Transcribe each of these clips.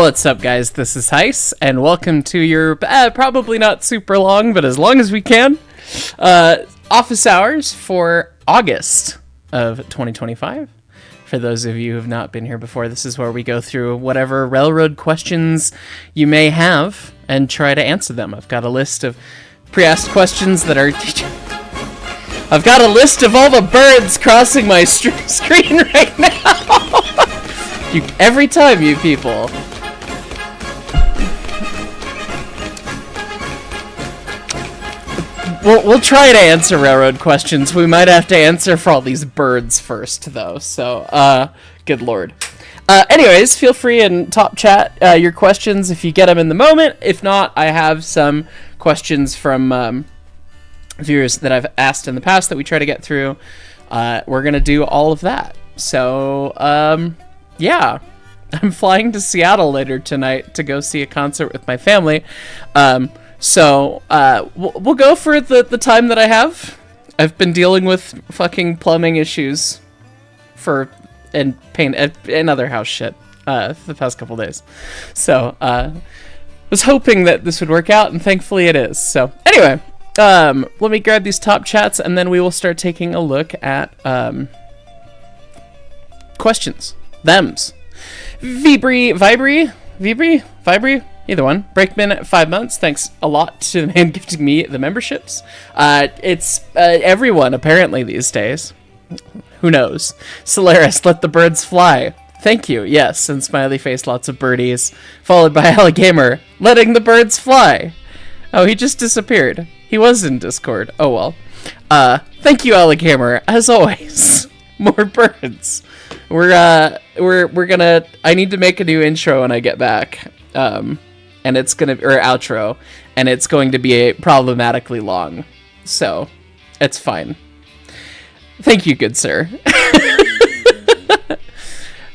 What's up, guys? This is Hyce, and welcome to your probably not super long, but as long as we can, office hours for August of 2025. For those of you who have not been here before, this is where we go through whatever railroad questions you may have and try to answer them. I've got a list of pre-asked questions that are... I've got a list of all the birds crossing my screen right now! Every time, you people. We'll try to answer railroad questions. We might have to answer for all these birds first, though. So, good lord. Anyways, feel free and top chat your questions if you get them in the moment. If not, I have some questions from viewers that I've asked in the past that we try to get through. We're gonna do all of that. So, yeah, I'm flying to Seattle later tonight to go see a concert with my family. So we'll go for the time that I have. I've been dealing with fucking plumbing issues and paint and other house shit the past couple days. So was hoping that this would work out, and thankfully it is. So anyway, let me grab these top chats, and then we will start taking a look at questions. Thems. Vibri, either one. Breakman at 5 months. Thanks a lot to the man gifting me the memberships. It's everyone apparently these days. Who knows? Solaris, let the birds fly. Thank you. Yes, and smiley face, lots of birdies. Followed by Alligamer, letting the birds fly. Oh, he just disappeared. He was in Discord. Oh well. Thank you, Alligamer. As always, more birds. We're gonna. I need to make a new intro when I get back. And it's gonna or outro, and it's going to be problematically long. So, it's fine. Thank you, good sir.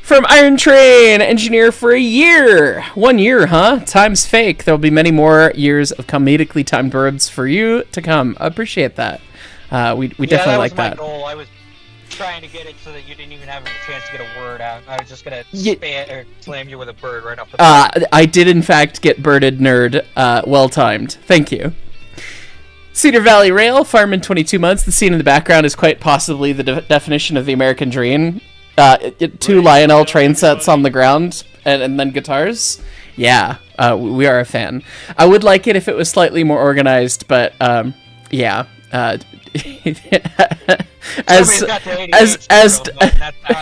From Iron Train, engineer for a year. 1 year, huh? Time's fake. There'll be many more years of comedically timed verbs for you to come. I appreciate that. We definitely like that. That was my goal. I was trying to get it so that you didn't even have a chance to get a word out. I was just gonna slam you with a bird right off the bat. I did in fact get birded, nerd. Well timed. Thank you. Cedar Valley Rail, fireman 22 months. The scene in the background is quite possibly the definition of the American dream. Two Lionel train sets on the ground and then guitars. Yeah, we are a fan. I would like it if it was slightly more organized, but yeah. That's how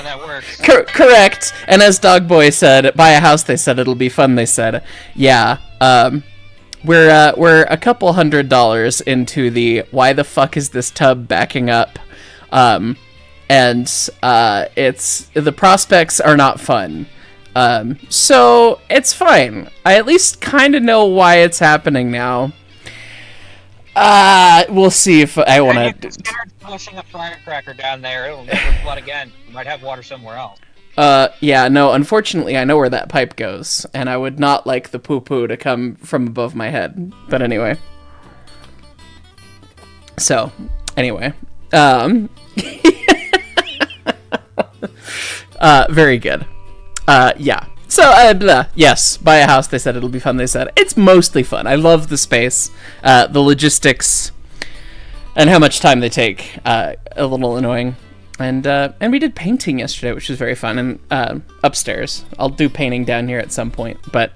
that works. Correct. And as Dogboy said, buy a house. They said it'll be fun. They said, yeah. We're a couple $100 into the why the fuck is this tub backing up? And it's the prospects are not fun. So it's fine. I at least kind of know why it's happening now. We'll see if I want to. Start pushing a firecracker down there. It'll never flood again. You might have water somewhere else. Yeah, no, unfortunately I know where that pipe goes, and I would not like the poo-poo to come from above my head. But anyway. So, anyway. Very good. Yeah. So, yes, buy a house, they said it'll be fun, they said. It's mostly fun. I love the space, the logistics, and how much time they take. A little annoying. And we did painting yesterday, which was very fun, and upstairs. I'll do painting down here at some point, but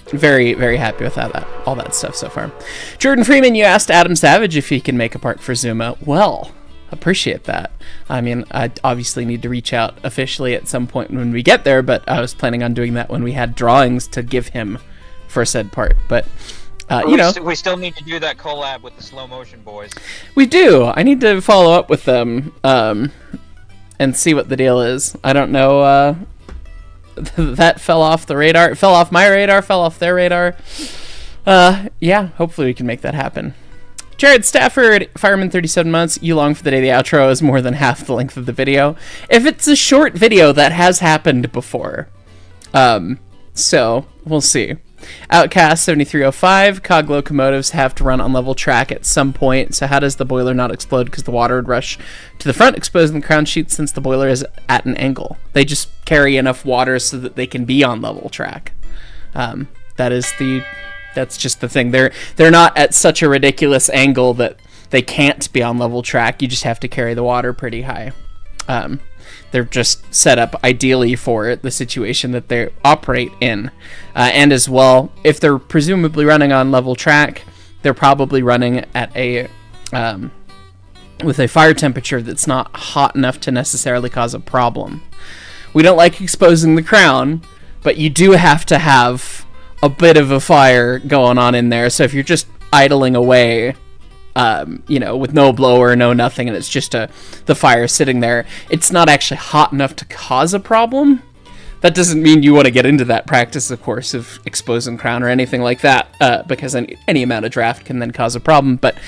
very, very happy with all that stuff so far. Jordan Freeman, you asked Adam Savage if he can make a part for Zuma. Well, appreciate that. I mean, I obviously need to reach out officially at some point when we get there, but I was planning on doing that when we had drawings to give him for said part. But we still need to do that collab with the Slow Motion Boys. We do. I need to follow up with them and see what the deal is. I don't know. That fell off the radar. It fell off my radar. Fell off their radar. Yeah. Hopefully we can make that happen. Jared Stafford, fireman 37 months, you long for the day the outro is more than half the length of the video. If it's a short video, that has happened before. So, we'll see. Outcast 7305, cog locomotives have to run on level track at some point, so how does the boiler not explode because the water would rush to the front, exposing the crown sheet since the boiler is at an angle? They just carry enough water so that they can be on level track. That's just the thing. They're not at such a ridiculous angle that they can't be on level track. You just have to carry the water pretty high. They're just set up ideally for the situation that they operate in. And as well, if they're presumably running on level track, they're probably running at with a fire temperature that's not hot enough to necessarily cause a problem. We don't like exposing the crown, but you do have to have a bit of a fire going on in there. So if you're just idling away, with no blower, no nothing, and it's just the fire sitting there, it's not actually hot enough to cause a problem. That doesn't mean you want to get into that practice, of course, of exposing crown or anything like that, because any amount of draft can then cause a problem. But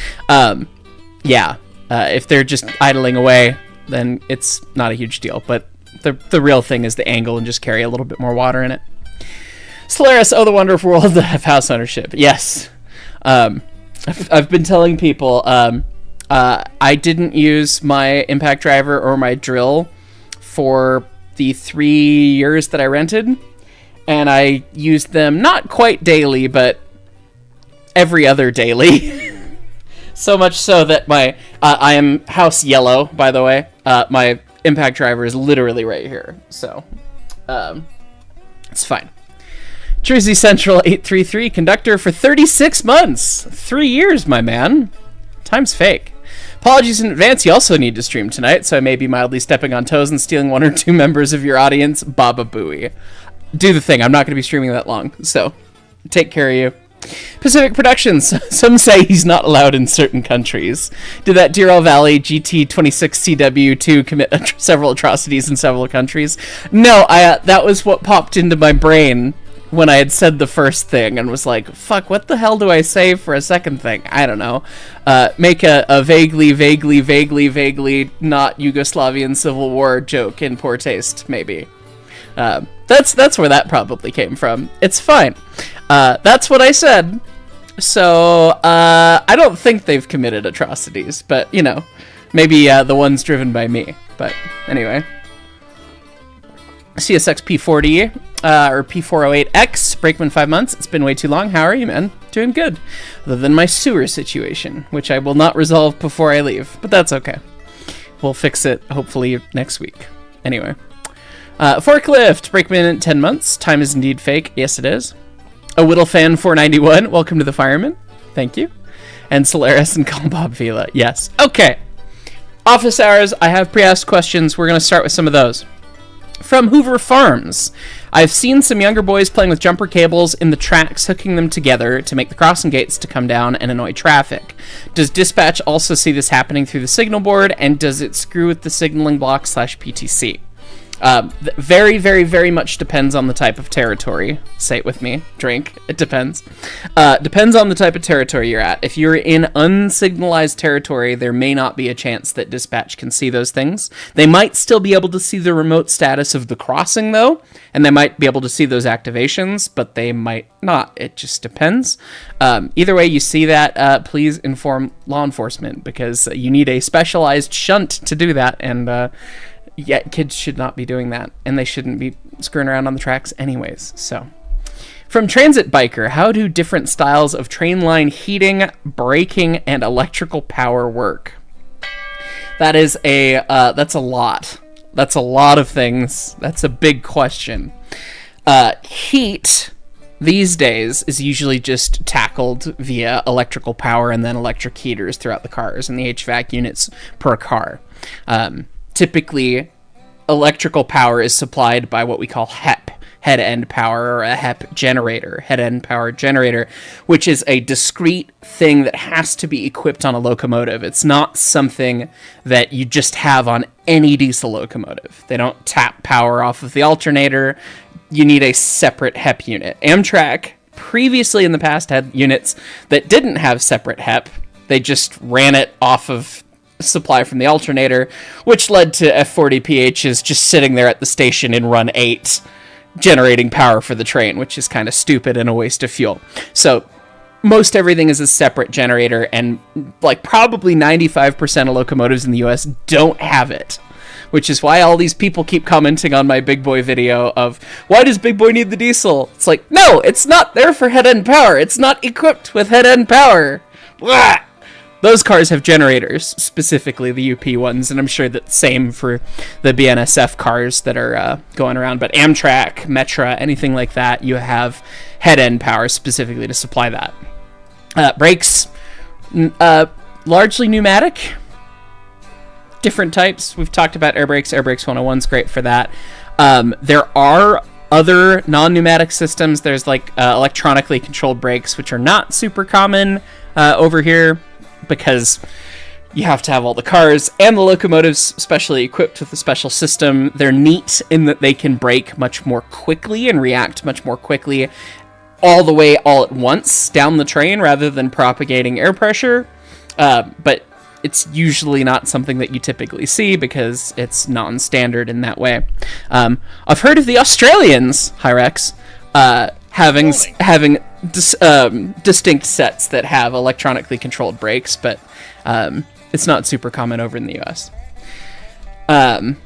if they're just idling away, then it's not a huge deal. But the real thing is the angle and just carry a little bit more water in it. Solaris, the wonderful world of house ownership. Yes. I've been telling people I didn't use my impact driver or my drill for the 3 years that I rented, and I used them not quite daily, but every other daily. So much so that I am house yellow, by the way. My impact driver is literally right here, so it's fine. Jersey Central 833, conductor for 36 months. 3 years, my man. Time's fake. Apologies in advance, you also need to stream tonight, so I may be mildly stepping on toes and stealing 1 or 2 members of your audience. Baba Booey. Do the thing, I'm not going to be streaming that long, so take care of you. Pacific Productions. Some say he's not allowed in certain countries. Did that Deer Valley GT26CW2 commit several atrocities in several countries? No, that was what popped into my brain when I had said the first thing and was like, fuck, what the hell do I say for a second thing? I don't know. Make a vaguely not Yugoslavian Civil War joke in poor taste, maybe. That's where that probably came from. It's fine. That's what I said. So, I don't think they've committed atrocities, but, you know, maybe the ones driven by me. But, anyway. CSX P40, or P408X, Brakeman 5 months. It's been way too long. How are you, man? Doing good. Other than my sewer situation, which I will not resolve before I leave, but that's okay. We'll fix it, hopefully, next week. Anyway. Forklift, Brakeman 10 months. Time is indeed fake. Yes, it is. A Whittle fan 491, welcome to the Fireman. Thank you. And Solaris and Call Bob Vila. Yes. Okay. Office hours. I have pre-asked questions. We're going to start with some of those. From Hoover Farms. I've seen some younger boys playing with jumper cables in the tracks, hooking them together to make the crossing gates to come down and annoy traffic. Does dispatch also see this happening through the signal board, and does it screw with the signaling block / PTC? Very, very, very much depends on the type of territory. Say it with me. Drink. It depends. Depends on the type of territory you're at. If you're in unsignalized territory, there may not be a chance that dispatch can see those things. They might still be able to see the remote status of the crossing, though, and they might be able to see those activations, but they might not. It just depends. Either way you see that, please inform law enforcement, because you need a specialized shunt to do that, and yeah, kids should not be doing that, and they shouldn't be screwing around on the tracks anyways. So, from Transit Biker, how do different styles of train line heating, braking, and electrical power work? That is that's a lot. That's a lot of things. That's a big question. Heat these days is usually just tackled via electrical power and then electric heaters throughout the cars and the HVAC units per car. Typically, electrical power is supplied by what we call HEP, head-end power, or a HEP generator, head-end power generator, which is a discrete thing that has to be equipped on a locomotive. It's not something that you just have on any diesel locomotive. They don't tap power off of the alternator. You need a separate HEP unit. Amtrak, previously in the past, had units that didn't have separate HEP. They just ran it off of supply from the alternator, which led to F40PHs just sitting there at the station in run 8, generating power for the train, which is kind of stupid and a waste of fuel. So most everything is a separate generator, and like probably 95% of locomotives in the US don't have it, which is why all these people keep commenting on my Big Boy video of, why does Big Boy need the diesel? It's like, no, it's not there for head-end power. It's not equipped with head-end power. Blah! Those cars have generators, specifically the UP ones, and I'm sure that same for the BNSF cars that are going around. But Amtrak, Metra, anything like that, you have head-end power specifically to supply that. Brakes, largely pneumatic. Different types. We've talked about air brakes. Air Brakes 101's great for that. There are other non-pneumatic systems. There's like electronically controlled brakes, which are not super common over here, because you have to have all the cars and the locomotives specially equipped with a special system. They're neat in that they can brake much more quickly and react much more quickly all the way all at once down the train rather than propagating air pressure. But it's usually not something that you typically see because it's non-standard in that way. I've heard of the Australians, Hyrex, having distinct sets that have electronically controlled brakes, but it's not super common over in the US. And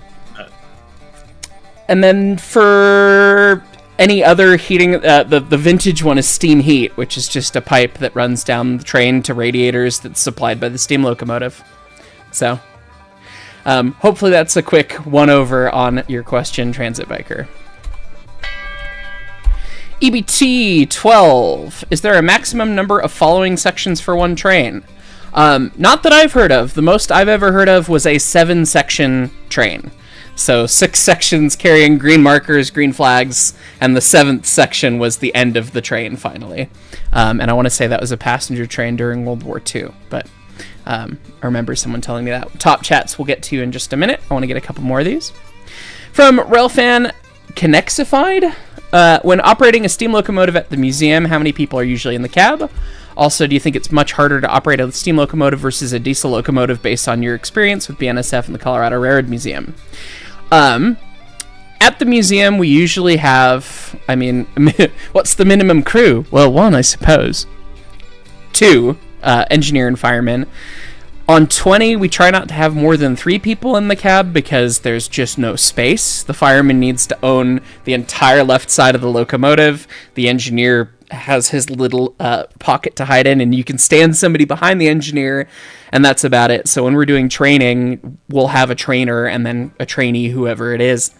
then for any other heating, the vintage one is steam heat, which is just a pipe that runs down the train to radiators that's supplied by the steam locomotive. So hopefully that's a quick one-over on your question, Transit Biker. EBT 12. Is there a maximum number of following sections for one train? Not that I've heard of. The most I've ever heard of was a 7-section train. So 6 sections carrying green markers, green flags, and the 7th section was the end of the train, finally. And I want to say that was a passenger train during World War II, but I remember someone telling me that. Top chats we'll get to in just a minute. I want to get a couple more of these. From Railfan Connexified, when operating a steam locomotive at the museum, how many people are usually in the cab? Also, do you think it's much harder to operate a steam locomotive versus a diesel locomotive based on your experience with BNSF and the Colorado Railroad Museum? At the museum, we usually have, I mean, what's the minimum crew? Well, 1, I suppose. 2, engineer and fireman. On 20, we try not to have more than 3 people in the cab because there's just no space. The fireman needs to own the entire left side of the locomotive. The engineer has his little pocket to hide in, and you can stand somebody behind the engineer, and that's about it. So when we're doing training, we'll have a trainer and then a trainee, whoever it is.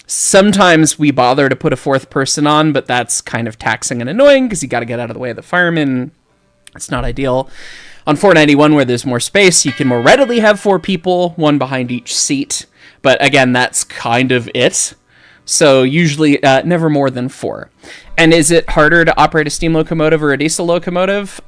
Sometimes we bother to put a 4th person on, but that's kind of taxing and annoying because you got to get out of the way of the fireman. It's not ideal. On 491, where there's more space, you can more readily have 4 people, 1 behind each seat. But again, that's kind of it. So usually never more than 4. And is it harder to operate a steam locomotive or a diesel locomotive?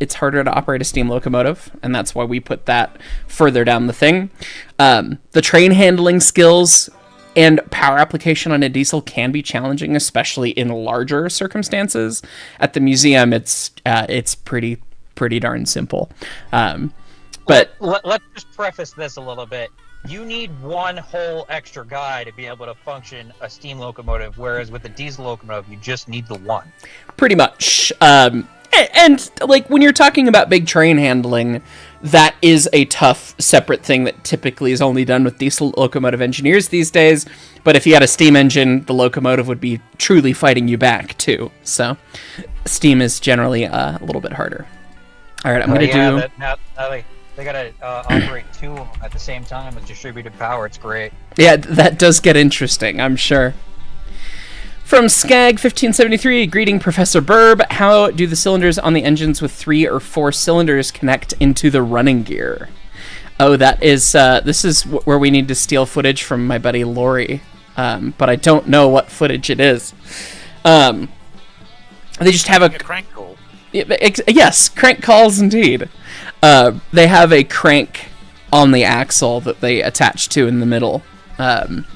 It's harder to operate a steam locomotive, and that's why we put that further down the thing. The train handling skills and power application on a diesel can be challenging, especially in larger circumstances. At the museum, it's pretty darn simple. But let's just preface this a little bit. You need 1 whole extra guy to be able to function a steam locomotive, whereas with a diesel locomotive, you just need the 1. Pretty much. And like when you're talking about big train handling, that is a tough separate thing that typically is only done with diesel locomotive engineers these days. But if you had a steam engine, the locomotive would be truly fighting you back too. So steam is generally a little bit harder. All right, I'm going to do... Now they got to operate 2 of them at the same time with distributed power. It's great. Yeah, that does get interesting, I'm sure. From Skag1573, greeting Professor Burb. How do the cylinders on the engines with 3 or 4 cylinders connect into the running gear? Oh, that is, this is where we need to steal footage from my buddy Lori. But I don't know what footage it is. They just have a crank call. Yes, crank calls indeed. They have a crank on the axle that they attach to in the middle.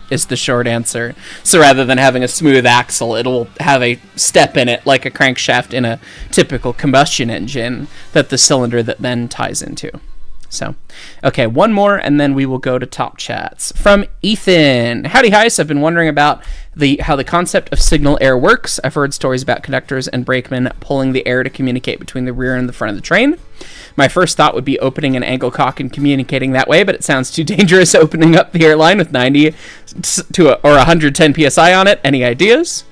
Is the short answer. So rather than having a smooth axle, it'll have a step in it like a crankshaft in a typical combustion engine that the cylinder that then ties into. So, okay, 1 more, and then we will go to top chats. From Ethan. Howdy, Hyce. I've been wondering about how the concept of signal air works. I've heard stories about conductors and brakemen pulling the air to communicate between the rear and the front of the train. My first thought would be opening an angle cock and communicating that way, but it sounds too dangerous opening up the airline with 90 or 110 psi on it. Any ideas?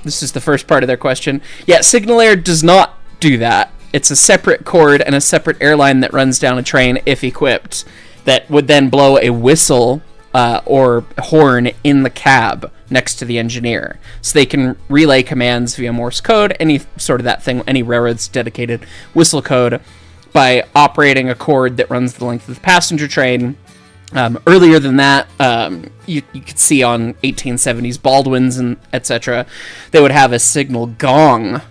This is the first part of their question. Yeah, signal air does not do that. It's a separate cord and a separate airline that runs down a train, if equipped, that would then blow a whistle or horn in the cab next to the engineer. So they can relay commands via Morse code, any sort of that thing, any railroad's dedicated whistle code, by operating a cord that runs the length of the passenger train. Earlier than that, you could see on 1870s Baldwins and etc., they would have a signal gong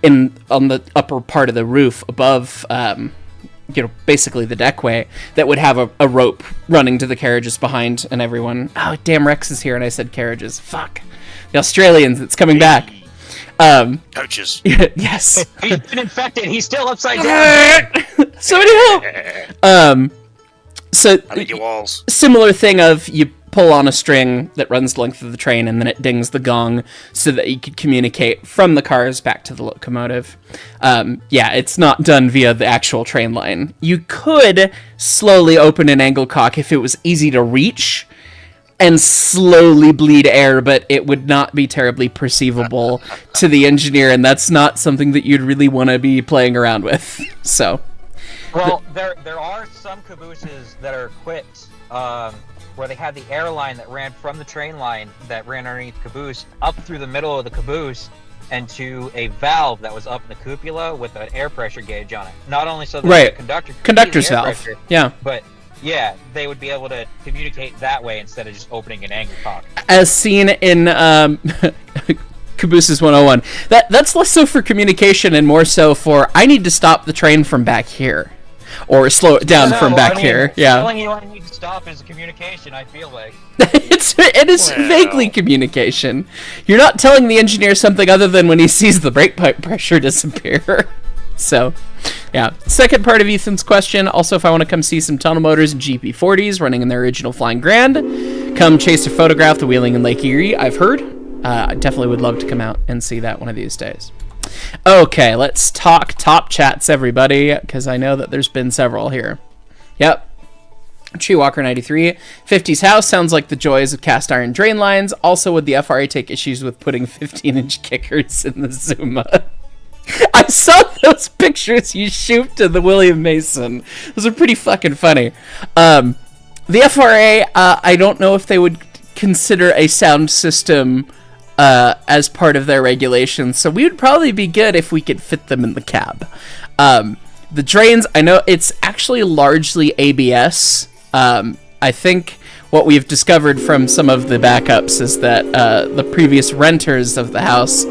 on the upper part of the roof above, basically the deckway, that would have a rope running to the carriages behind, and everyone... Oh, damn, Rex is here, and I said carriages. Fuck. The Australians, it's coming back. Coaches. Yes. He's been infected. He's still upside down. Somebody help! So, I need your walls. Similar thing of you pull on a string that runs the length of the train, and then it dings the gong so that you could communicate from the cars back to the locomotive. Yeah, it's not done via the actual train line. You could slowly open an angle cock if it was easy to reach and slowly bleed air, but it would not be terribly perceivable to the engineer, and that's not something that you'd really want to be playing around with. So, well, there are some cabooses that are equipped where they had the airline that ran from the train line that ran underneath the caboose up through the middle of the caboose and to a valve that was up in the cupola with an air pressure gauge on it. Not only so that the conductor's valve, pressure, yeah, but Yeah, they would be able to communicate that way instead of just opening an angry cock. As seen in Caboose's 101. That's less so for communication and more so for, I need to stop the train from back here. Or slow it down from back here. Yeah. Telling you I need to stop is communication, I feel like. it is vaguely communication. You're not telling the engineer something other than when he sees the brake pipe pressure disappear. So, yeah. Second part of Ethan's question, also if I want to come see some tunnel motors and GP40s running in their original Flying Grand, come chase or photograph the wheeling in Lake Erie, I've heard. I definitely would love to come out and see that one of these days. Okay, let's talk top chats, everybody, because I know that there's been several here. Yep. Treewalker 93. 50s house sounds like the joys of cast iron drain lines. Also, would the FRA take issues with putting 15-inch kickers in the Zuma? I saw those pictures you shoot to the William Mason. Those are pretty fucking funny. The FRA, I don't know if they would consider a sound system as part of their regulations, so we would probably be good if we could fit them in the cab. The drains, I know it's actually largely ABS. I think what we've discovered from some of the backups is that the previous renters of the house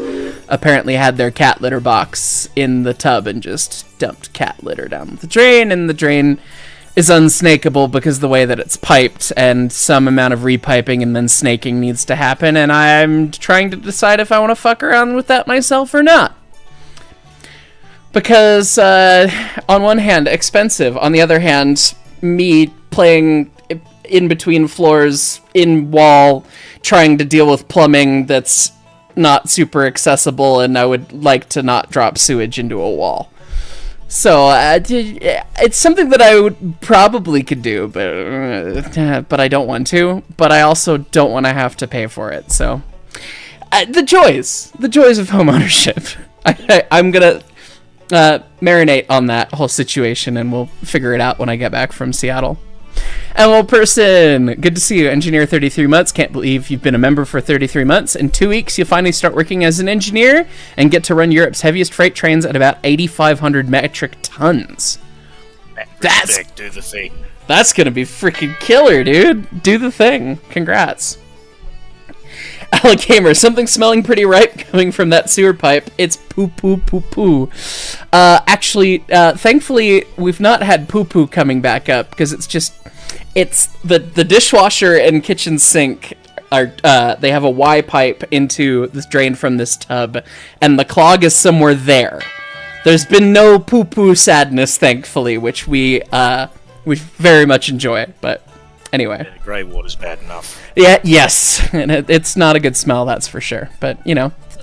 apparently had their cat litter box in the tub and just dumped cat litter down the drain, and the drain is unsnakeable because the way that it's piped, and some amount of repiping and then snaking needs to happen, and I'm trying to decide if I want to fuck around with that myself or not. Because, on one hand, expensive. On the other hand, me playing in between floors, in wall, trying to deal with plumbing that's not super accessible, and I would like to not drop sewage into a wall. So, it's something that I would probably could do, but I don't want to. But I also don't want to have to pay for it, so. The joys of homeownership. I'm gonna marinate on that whole situation, and we'll figure it out when I get back from Seattle. Emerald Person, good to see you. Engineer 33 months. Can't believe you've been a member for 33 months. In 2 weeks, you'll finally start working as an engineer and get to run Europe's heaviest freight trains at about 8,500 metric tons. That's Dick, do the thing. That's gonna be freaking killer, dude. Do the thing. Congrats. Alligamer, something smelling pretty ripe coming from that sewer pipe. It's poo. Actually, thankfully, we've not had poo coming back up because it's the dishwasher and kitchen sink are they have a Y pipe into this drain from this tub, and the clog is somewhere there. There's been no poo sadness, thankfully, which we very much enjoy. But anyway, Yeah, the grey water's bad enough. yeah, yes, and it's not a good smell, that's for sure. But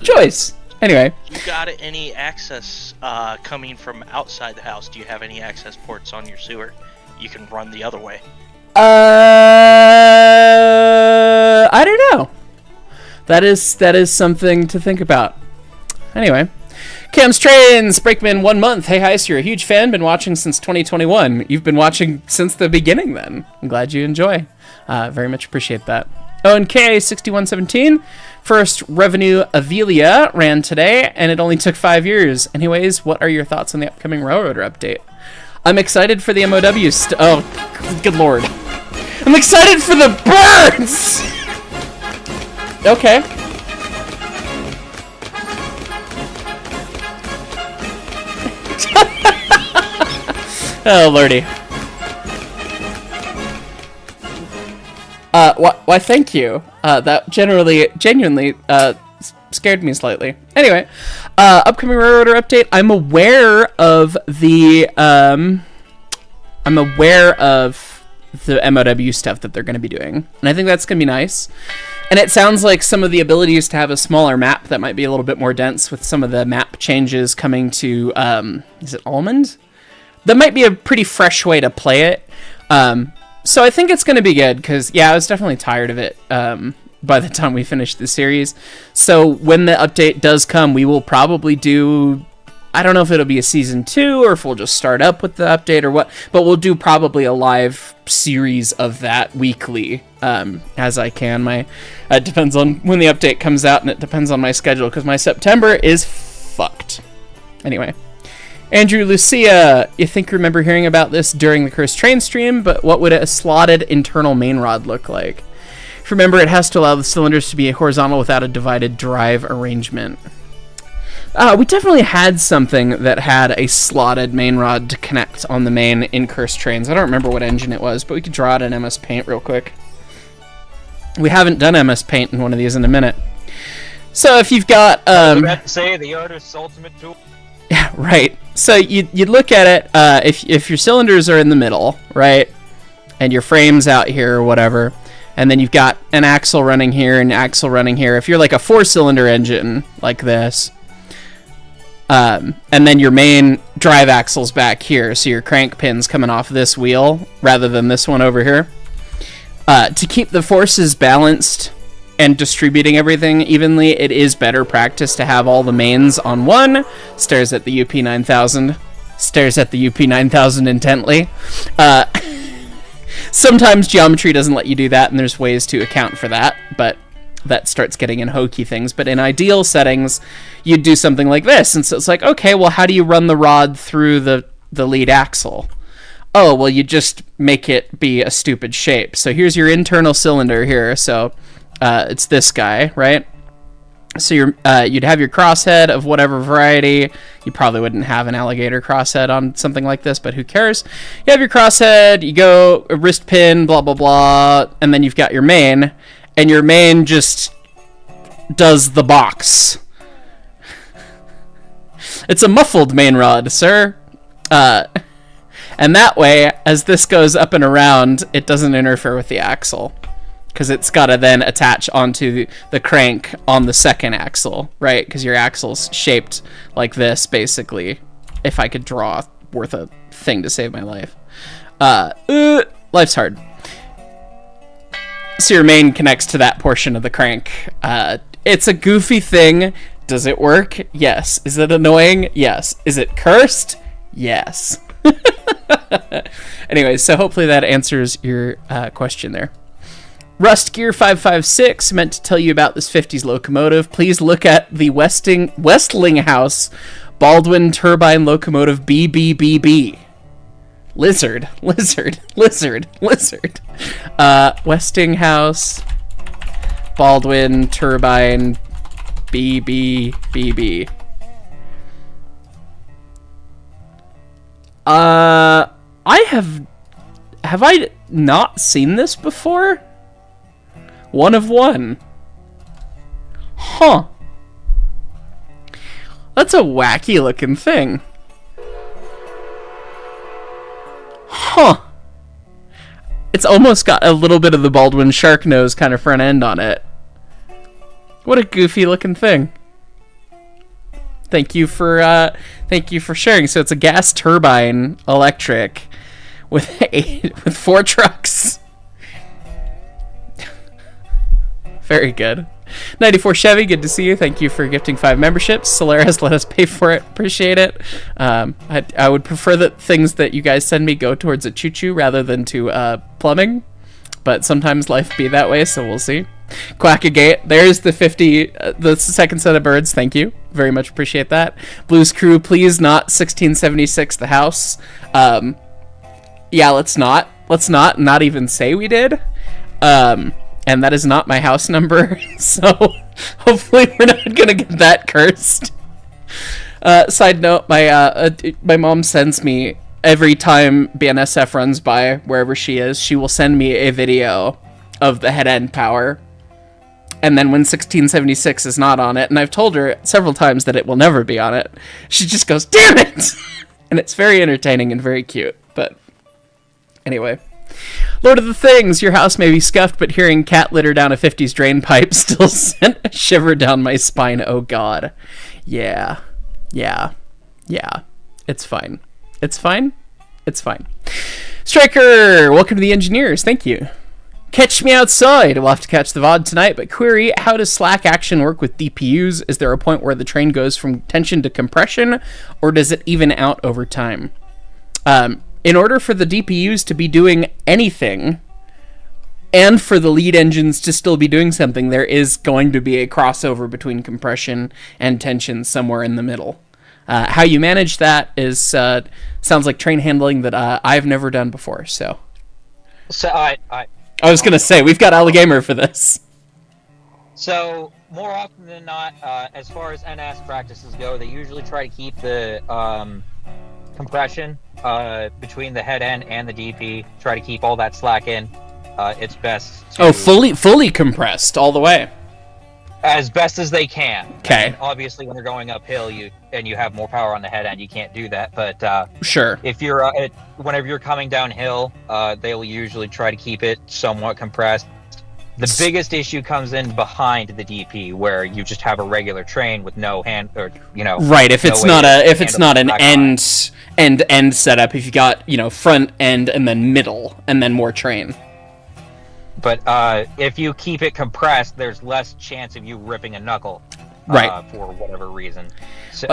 choice. Anyway, You got any access coming from outside the house? Do you have any access ports on your sewer? You can run the other way. I don't know. That is something to think about. Anyway, Cam's Trains, Breakman 1 month. Hey Hyce, you're a huge fan. Been watching since 2021. You've been watching since the beginning. Then I'm glad you enjoy. Very much appreciate that. ONK 6117. First revenue Avelia ran today, and it only took 5 years. Anyways, what are your thoughts on the upcoming Railroader update? I'm excited for the MOW oh, good lord. I'm excited for the birds! Okay. Oh, lordy. Why, thank you. That genuinely, scared me slightly. Anyway, upcoming Railroader update. I'm aware of the MOW stuff that they're going to be doing, and I think that's going to be nice. And it sounds like some of the abilities to have a smaller map that might be a little bit more dense with some of the map changes coming to, is it Almond? That might be a pretty fresh way to play it. So I think it's going to be good, because, yeah, I was definitely tired of it by the time we finished the series. So when the update does come, we will probably do, I don't know if it'll be a season 2 or if we'll just start up with the update or what, but we'll do probably a live series of that weekly as I can. It depends on when the update comes out, and it depends on my schedule, because my September is fucked. Anyway, Andrew Lucia, you think you remember hearing about this during the Cursed Train stream, but what would a slotted internal main rod look like? If you remember, it has to allow the cylinders to be horizontal without a divided drive arrangement. We definitely had something that had a slotted main rod to connect on the main in Cursed Trains. I don't remember what engine it was, but we could draw it in MS Paint real quick. We haven't done MS Paint in one of these in a minute. So if you've got... I was about to say, the artist's ultimate tool. Yeah, right. So you'd look at it, if your cylinders are in the middle, right, and your frame's out here or whatever, and then you've got an axle running here and an axle running here. If you're like a 4-cylinder engine like this, and then your main drive axle's back here, so your crank pin's coming off this wheel rather than this one over here. To keep the forces balanced and distributing everything evenly, it is better practice to have all the mains on one. Stares at the UP9000. Stares at the UP9000 intently. Sometimes geometry doesn't let you do that, and there's ways to account for that, but that starts getting in hokey things. But in ideal settings, you'd do something like this. And so it's like, okay, well, how do you run the rod through the lead axle? Oh, well, you just make it be a stupid shape. So here's your internal cylinder here. So it's this guy, right? So you'd have your crosshead of whatever variety. You probably wouldn't have an alligator crosshead on something like this, but who cares? You have your crosshead, you go a wrist pin, blah, blah, blah, and then you've got your main, and your main just does the box. It's a muffled main rod, sir. And that way, as this goes up and around, it doesn't interfere with the axle, because it's got to then attach onto the crank on the second axle, right? Because your axle's shaped like this, basically. If I could draw worth a thing to save my life. Life's hard. So your main connects to that portion of the crank. It's a goofy thing. Does it work? Yes. Is it annoying? Yes. Is it cursed? Yes. Anyway, so hopefully that answers your question there. Rustgear556 meant to tell you about this 50s locomotive. Please look at the Westinghouse Baldwin turbine locomotive BBBB. Lizard. Westinghouse Baldwin turbine BBBB. Have I not seen this before? One of one. Huh. That's a wacky looking thing. Huh. It's almost got a little bit of the Baldwin shark nose kind of front end on it. What a goofy looking thing. Thank you for sharing. So it's a gas turbine electric with 4 trucks. Very good. 94 Chevy, good to see you. Thank you for gifting 5 memberships. Solaris let us pay for it. Appreciate it. I would prefer that things that you guys send me go towards a choo-choo rather than to plumbing. But sometimes life be that way, so we'll see. Quackagate, there's the 50, the second set of birds. Thank you. Very much appreciate that. Blues Crew, please not 1676 the house. Yeah, let's not even say we did. And that is not my house number, so hopefully we're not gonna get that cursed. Side note, my mom sends me, every time BNSF runs by wherever she is, she will send me a video of the head end power. And then when 1676 is not on it, and I've told her several times that it will never be on it, she just goes, "Damn it!" And it's very entertaining and very cute, but anyway. Lord of the Things, your house may be scuffed, but hearing cat litter down a 50s drain pipe still sent a shiver down my spine. Oh god. Yeah. It's fine. Striker, welcome to the Engineers. Thank you. Catch me outside. We'll have to catch the VOD tonight, but query, how does slack action work with DPUs? Is there a point where the train goes from tension to compression, or does it even out over time? In order for the DPUs to be doing anything, and for the lead engines to still be doing something, there is going to be a crossover between compression and tension somewhere in the middle. How you manage that is sounds like train handling that I've never done before. So I was gonna say we've got Alligamer for this. So more often than not, as far as NS practices go, they usually try to keep the compression between the head end and the DP. Try to keep all that slack in. It's best. Fully compressed all the way. As best as they can. Okay. And obviously, when they're going uphill, you have more power on the head end, you can't do that. But sure. If you're whenever you're coming downhill, they'll usually try to keep it somewhat compressed. The biggest issue comes in behind the DP, where you just have a regular train with no hand, or Right. If it's not an end setup, if you got front end and then middle and then more train. But if you keep it compressed, there's less chance of you ripping a knuckle, right? For whatever reason, so,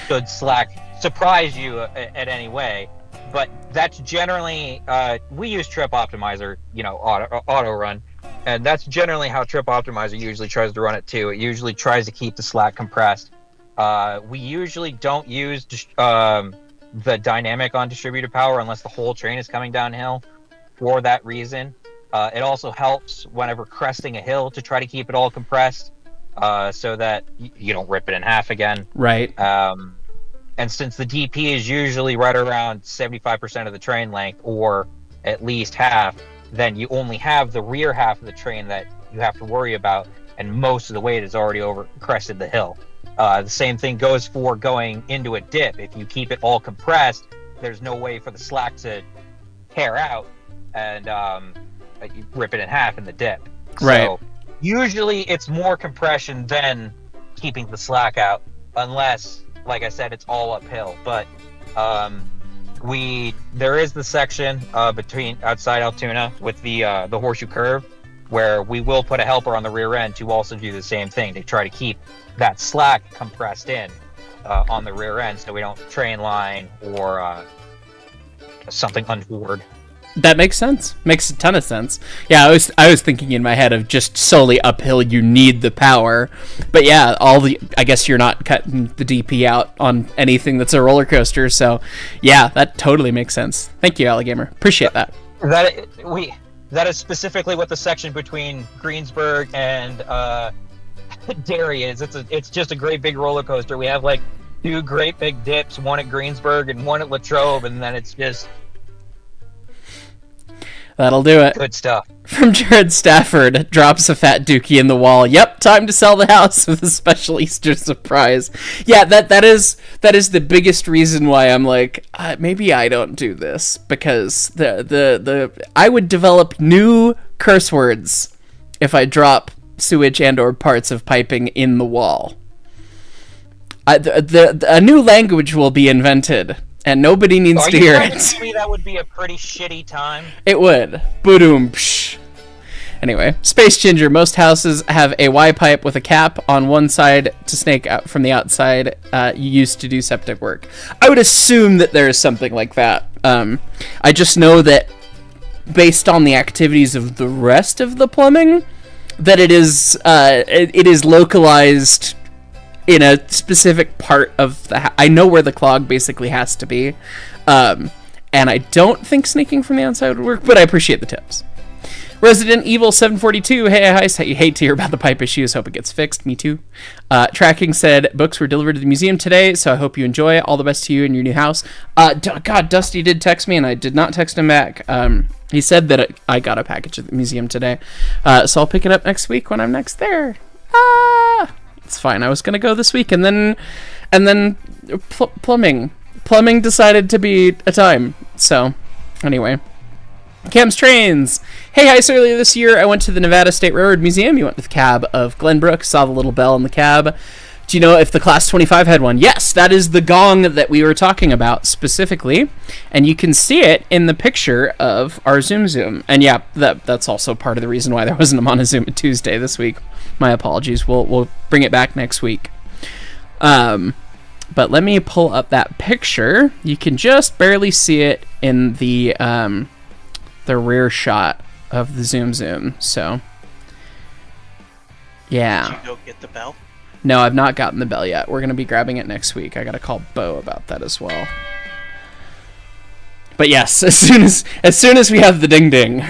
should slack surprise you at any way. But that's generally we use Trip Optimizer, auto run, and that's generally how Trip Optimizer usually tries to run it too. It usually tries to keep the slack compressed. We usually don't use the dynamic on distributed power unless the whole train is coming downhill. For that reason. It also helps whenever cresting a hill to try to keep it all compressed, so that you don't rip it in half again. Right. And since the DP is usually right around 75% of the train length, or at least half, then you only have the rear half of the train that you have to worry about, and most of the weight is already over crested the hill. The same thing goes for going into a dip. If you keep it all compressed, there's no way for the slack to tear out, and you rip it in half in the dip. Right. So usually it's more compression than keeping the slack out, unless, like I said, it's all uphill. But there is the section between outside Altoona with the horseshoe curve, where we will put a helper on the rear end to also do the same thing, to try to keep that slack compressed in on the rear end, so we don't train line or something untoward. That makes sense. Makes a ton of sense. Yeah, I was thinking in my head of just solely uphill. You need the power, but yeah, I guess you're not cutting the DP out on anything that's a roller coaster. So, yeah, that totally makes sense. Thank you, Alligamer. Appreciate that. That is specifically what the section between Greensburg and Derry is. It's just a great big roller coaster. We have like 2 great big dips, one at Greensburg and one at Latrobe, and then it's just. That'll do it. Good stuff. From Jared Stafford, drops a fat dookie in the wall. Yep, time to sell the house with a special Easter surprise. Yeah, that is the biggest reason why I'm like, maybe I don't do this, because I would develop new curse words if I drop sewage and or parts of piping in the wall. A new language will be invented. And nobody needs to hear it. To me, that would be a pretty shitty time. It would. Boom. Anyway, Space Ginger. Most houses have a Y pipe with a cap on one side to snake out from the outside. Used to do septic work. I would assume that there is something like that. I just know that based on the activities of the rest of the plumbing, that it is localized in a specific part of the I know where the clog basically has to be. And I don't think sneaking from the outside would work, but I appreciate the tips. Resident Evil 742, hey Hyce, I hate to hear about the pipe issues, hope it gets fixed, me too. Tracking said, books were delivered to the museum today, so I hope you enjoy. All the best to you in your new house. God, Dusty did text me, and I did not text him back. He said that I got a package at the museum today, so I'll pick it up next week when I'm next there. It's fine. I was gonna go this week, and then plumbing decided to be a time. So, anyway, Cam's Trains. Hey, Hyce, earlier this year, I went to the Nevada State Railroad Museum. You went with the cab of Glenbrook, saw the little bell in the cab. Do you know if the Class 25 had one? Yes, that is the gong that we were talking about specifically, and you can see it in the picture of our Zoom. And yeah, that's also part of the reason why there wasn't a Monozoom Tuesday this week. My apologies. We'll bring it back next week. But let me pull up that picture. You can just barely see it in the rear shot of the Zoom. So, yeah. Did you go get the bell? No, I've not gotten the bell yet. We're going to be grabbing it next week. I got to call Bo about that as well. But yes, as soon as we have the ding ding,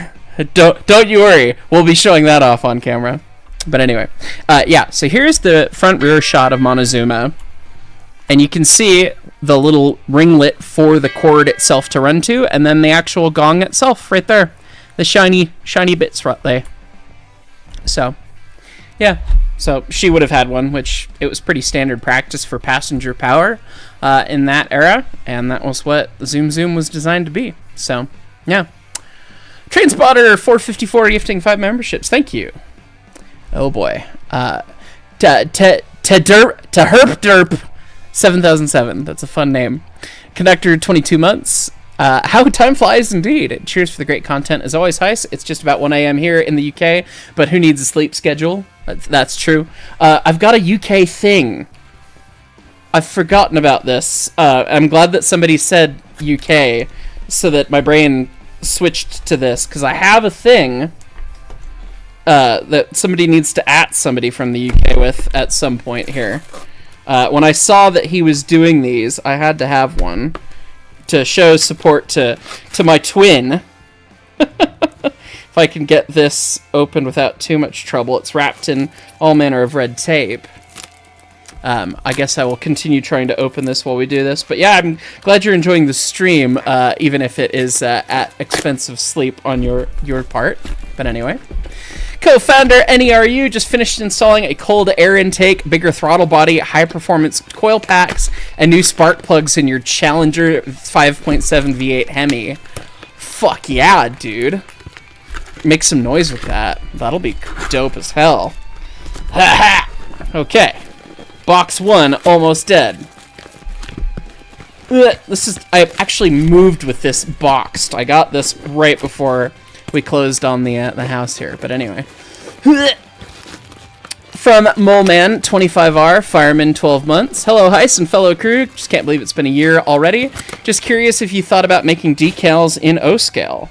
don't you worry. We'll be showing that off on camera. But anyway, yeah, so here's the front rear shot of Montezuma. And you can see the little ringlet for the cord itself to run to, and then the actual gong itself right there. The shiny bits right there. So, yeah. So she would have had one, which it was pretty standard practice for passenger power in that era, and that was what the Zoom Zoom was designed to be. So, yeah. Trainspotter 454 gifting 5 memberships. Thank you. Oh boy. To Herp Derp 7007. That's a fun name. Conductor 22 months. How time flies indeed. Cheers for the great content as always, Hyce. It's just about 1 a.m. here in the UK, but who needs a sleep schedule? That's true. I've got a UK thing. I've forgotten about this. I'm glad that somebody said UK so that my brain switched to this, because I have a thing that somebody needs to at somebody from the UK with at some point here. When I saw that he was doing these, I had to have one to show support to my twin. If I can get this open without too much trouble. It's wrapped in all manner of red tape. I guess I will continue trying to open this while we do this. But yeah, I'm glad you're enjoying the stream, even if it is at expensive sleep on your part. But anyway. Co-founder NERU just finished installing a cold air intake, bigger throttle body, high-performance coil packs, and new spark plugs in your Challenger 5.7 V8 Hemi. Fuck yeah, dude. Make some noise with that. That'll be dope as hell. Ha ha! Okay. Box 1, almost dead. I actually moved with this boxed. I got this right before we closed on the house here, but anyway. From Moleman 25R, fireman 12 months. Hello, Hyce and fellow crew. Just can't believe it's been a year already. Just curious if you thought about making decals in O scale.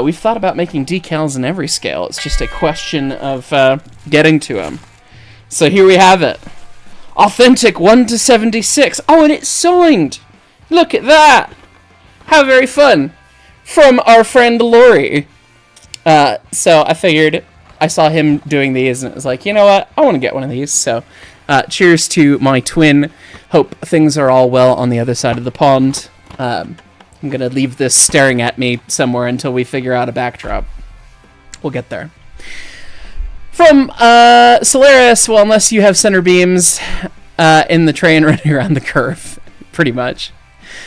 We've thought about making decals in every scale. It's just a question of getting to them. So here we have it. Authentic 1/76. Oh, and it's signed. Look at that. How very fun. From our friend Lori. So I figured, I saw him doing these and it was like, you know what? I want to get one of these. So cheers to my twin. Hope things are all well on the other side of the pond. I'm going to leave this staring at me somewhere until we figure out a backdrop. We'll get there. From Solaris, well, unless you have center beams in the train running around the curve, pretty much.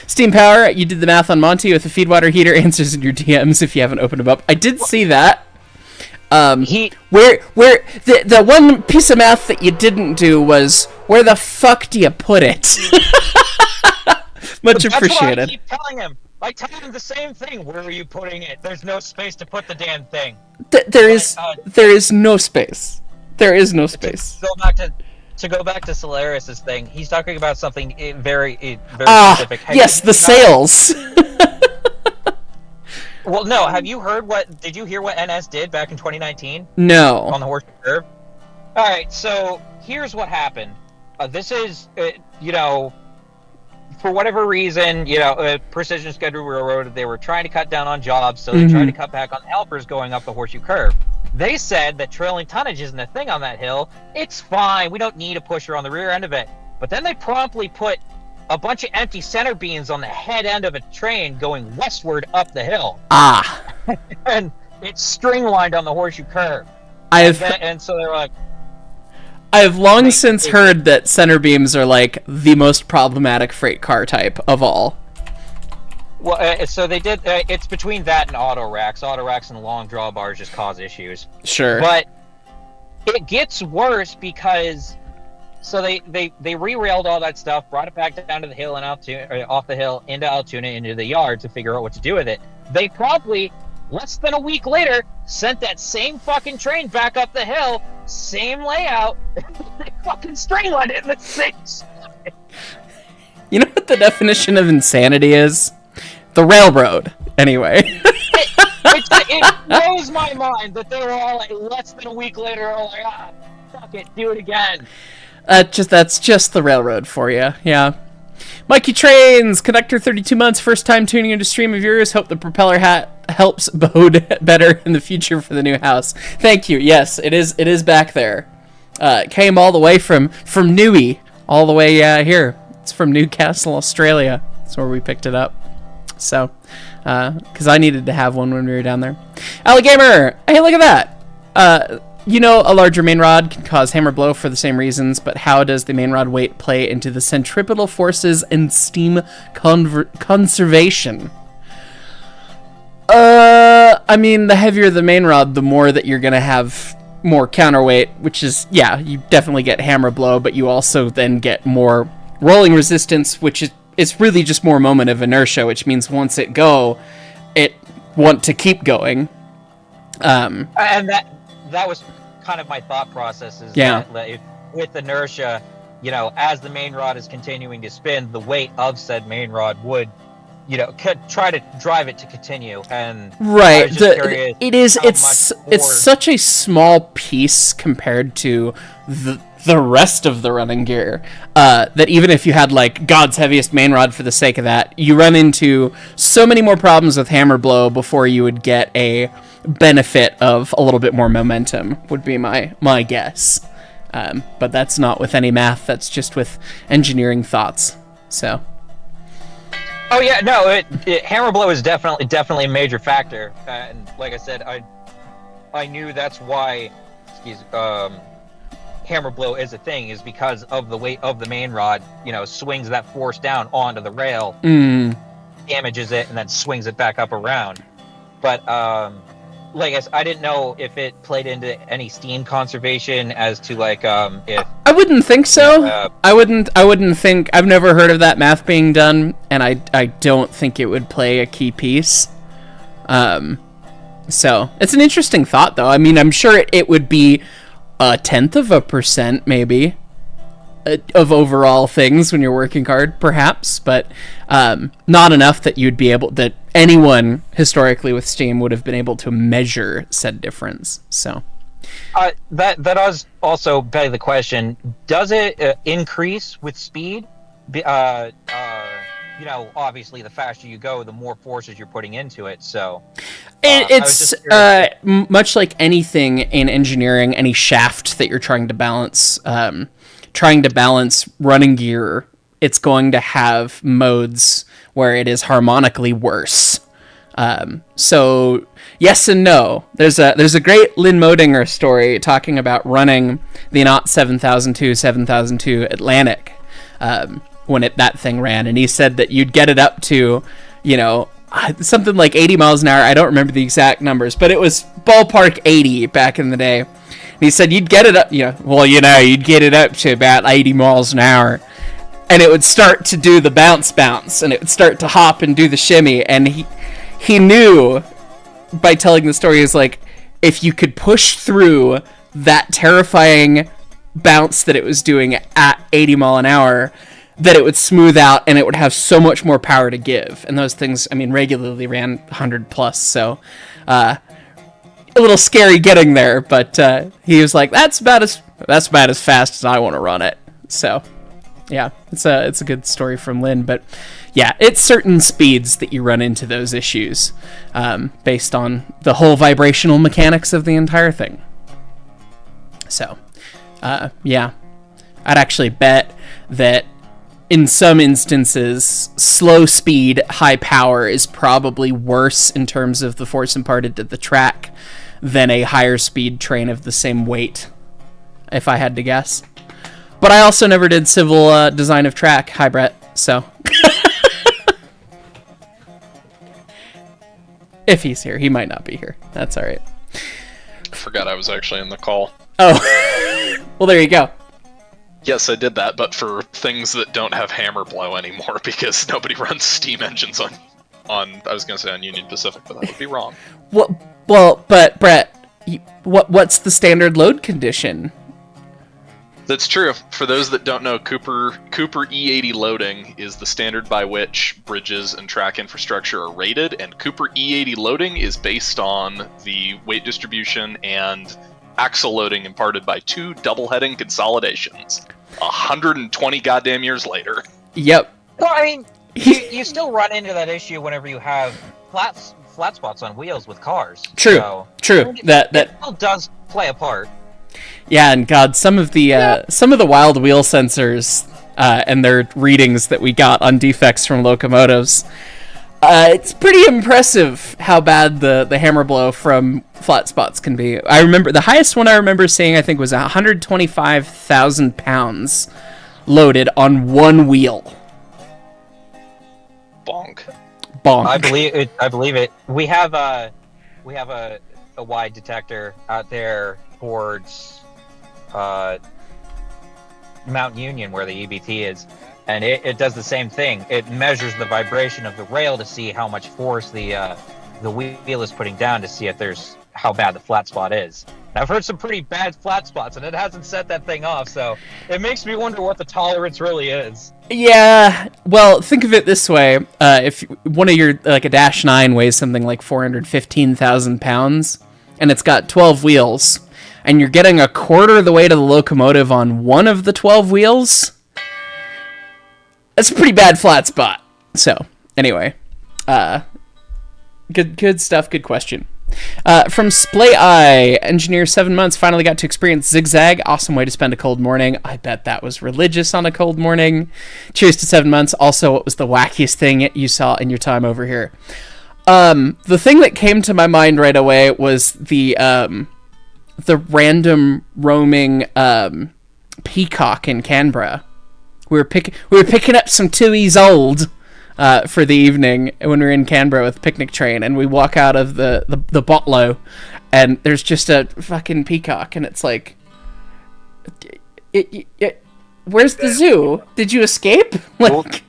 Steam Power, you did the math on Monty with the feed water heater answers in your DMs if you haven't opened them up. I did see that. Where the one piece of math that you didn't do was, where the fuck do you put it? Much appreciated. That's what I keep telling him. I tell him the same thing. Where are you putting it? There's no space to put the damn thing. There is no space. There is no space. To go back to Solaris's thing, he's talking about something very specific. Yes, the sales. Well, no. Did you hear what NS did back in 2019? No. On the horse curve. All right. So here's what happened. This is, for whatever reason, Precision Scheduled Railroad, they were trying to cut down on jobs, so they tried to cut back on the helpers going up the horseshoe curve. They said that trailing tonnage isn't a thing on that hill. It's fine. We don't need a pusher on the rear end of it. But then they promptly put a bunch of empty center beams on the head end of a train going westward up the hill. And it's string-lined on the horseshoe curve. And so they're like... I have long since heard that center beams are like the most problematic freight car type of all. Well, so they did. It's between that and auto racks. Auto racks and long drawbars just cause issues. Sure. But it gets worse because they re-railed all that stuff, brought it back down to the hill and off the hill into Altoona into the yard to figure out what to do with it. They probably less than a week later sent that same fucking train back up the hill, same layout. They fucking string-lined it in the same spot. You know what the definition of insanity is? The railroad, anyway. It blows my mind that they were all like less than a week later, all like, fuck it, do it again. That's just the railroad for you. Yeah. Mikey Trains, Conductor 32 months, first time tuning into stream of yours. Hope the propeller hat helps bode better in the future for the new house. Thank you. Yes, it is back there. Came all the way from Newey, all the way here. It's from Newcastle, Australia. That's where we picked it up. So, because I needed to have one when we were down there. Alligamer, hey, look at that. A larger main rod can cause hammer blow for the same reasons, but how does the main rod weight play into the centripetal forces and steam conservation? I mean, the heavier the main rod, the more that you're going to have more counterweight, which is, yeah, you definitely get hammer blow, but you also then get more rolling resistance, which is it's really just more moment of inertia, which means once it want to keep going. And that was kind of my thought process is that with inertia, as the main rod is continuing to spin, the weight of said main rod would, try to drive it to continue. And right, I was just curious it's such a small piece compared to the rest of the running gear, that even if you had like God's heaviest main rod for the sake of that, you run into so many more problems with hammer blow before you would get a benefit of a little bit more momentum, would be my guess. But that's not with any math, that's just with engineering thoughts. So oh yeah, no, hammer blow is definitely a major factor, and like I said, I knew that's why hammer blow is a thing, is because of the weight of the main rod, swings that force down onto the rail, damages it, and then swings it back up around. But like I didn't know if it played into any steam conservation as to like if I wouldn't think so. I wouldn't think. I've never heard of that math being done, and I don't think it would play a key piece. So it's an interesting thought, though. I mean, I'm sure it would be 0.1% maybe of overall things when you're working hard, perhaps, but not enough that you'd be able, that anyone historically with steam would have been able to measure said difference. So that does also beg the question: does it increase with speed? Obviously, the faster you go, the more forces you're putting into it. So it's much like anything in engineering, any shaft that you're trying to balance running gear, it's going to have modes where it is harmonically worse. So yes and no. There's a great Lynn Modinger story talking about running the Knot 7002 Atlantic when that thing ran, and he said that you'd get it up to, something like 80 miles an hour. I don't remember the exact numbers, but it was ballpark 80 back in the day. And he said you'd get it up, you'd get it up to about 80 miles an hour, and it would start to do the bounce, and it would start to hop and do the shimmy, and he knew by telling the story is like, if you could push through that terrifying bounce that it was doing at 80 mile an hour, that it would smooth out and it would have so much more power to give. And those things, I mean, regularly ran 100 plus, so a little scary getting there, but he was like, that's about as fast as I want to run it. So yeah, it's a good story from Lynn, but yeah, it's certain speeds that you run into those issues based on the whole vibrational mechanics of the entire thing. So yeah, I'd actually bet that in some instances, slow speed, high power is probably worse in terms of the force imparted to the track than a higher speed train of the same weight, if I had to guess. But I also never did civil design of track. Hi, Brett. So, if he's here, he might not be here. That's all right. I forgot I was actually in the call. Oh, well, there you go. Yes, I did that, but for things that don't have hammer blow anymore, because nobody runs steam engines on I was going to say on Union Pacific, but that would be wrong. Well, but Brett, what's the standard load condition? That's true. For those that don't know, Cooper E80 loading is the standard by which bridges and track infrastructure are rated, and Cooper E80 loading is based on the weight distribution and axle loading imparted by two double heading consolidations. 120 goddamn years later. Yep. Well, I mean, you still run into that issue whenever you have flat spots on wheels with cars. True. So, True. That still does play a part. Yeah, and God, some of the wild wheel sensors and their readings that we got on defects from locomotives. It's pretty impressive how bad the hammer blow from flat spots can be. I remember the highest one I remember seeing, I think, was 125,000 pounds loaded on one wheel. Bonk. Bonk. I believe it. We have a wide detector out there towards Mount Union, where the EBT is. And it does the same thing. It measures the vibration of the rail to see how much force the wheel is putting down to see if there's how bad the flat spot is. And I've heard some pretty bad flat spots, and it hasn't set that thing off. So it makes me wonder what the tolerance really is. Yeah. Well, think of it this way: if one of your a Dash 9 weighs something like 415,000 pounds, and it's got 12 wheels, and you're getting a quarter of the weight of the locomotive on one of the 12 wheels. That's a pretty bad flat spot. So, anyway. Good stuff, good question. From Splay Eye, engineer 7 months, finally got to experience zigzag. Awesome way to spend a cold morning. I bet that was religious on a cold morning. Cheers to 7 months. Also, what was the wackiest thing you saw in your time over here? The thing that came to my mind right away was the random roaming peacock in Canberra. We were picking up some 2 years old for the evening when we were in Canberra with Picnic Train, and we walk out of the botlow, and there's just a fucking peacock, and it's like, where's the zoo? Did you escape? Like,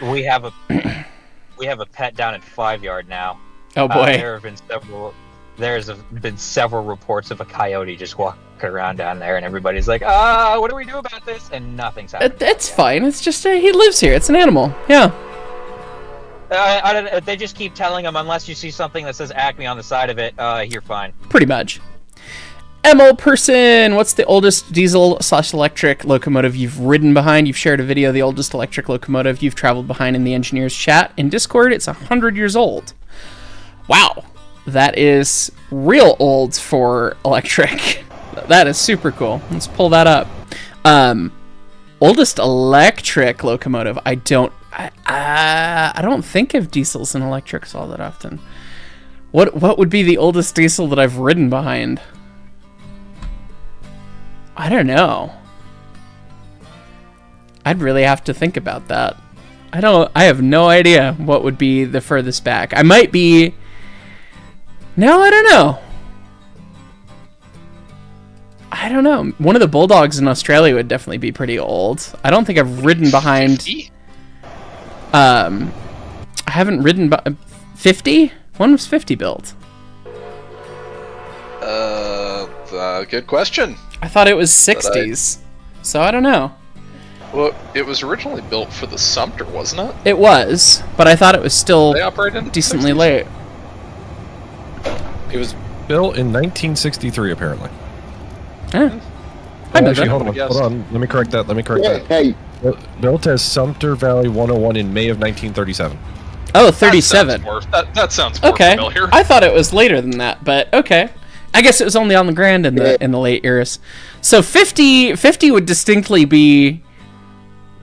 we have a pet down at 5 Yard now. Oh boy. There's been several reports of a coyote just walking around down there, and everybody's like, what do we do about this? And nothing's happening. It's fine. It's just he lives here. It's an animal. Yeah. They just keep telling him, unless you see something that says Acme on the side of it, you're fine. Pretty much. MO person, what's the oldest diesel/electric locomotive you've ridden behind? You've shared a video of the oldest electric locomotive you've traveled behind in the engineers chat. In Discord, it's 100 years old. Wow. That is real old for electric. That is super cool. Let's pull that up. Oldest electric locomotive. I don't think of diesels and electrics all that often. What would be the oldest diesel that I've ridden behind? I don't know. I'd really have to think about that. I have no idea what would be the furthest back. I might be... No, I don't know. I don't know. One of the Bulldogs in Australia would definitely be pretty old. I don't think I've ridden behind... 50? I haven't ridden... 50? When was 50 built? Good question. I thought it was 60s. So I don't know. Well, it was originally built for the Sumter, wasn't it? It was, but I thought it was still They operated in the decently 60s? late. It was built in 1963, apparently. Yeah. I know Actually, that. hold on. Let me correct that. Hey, Built as Sumter Valley 101 in May of 1937. Oh, 37. That sounds more Okay. familiar. I thought it was later than that, but okay. I guess it was only on the Grand in the late eras. So 50 would distinctly be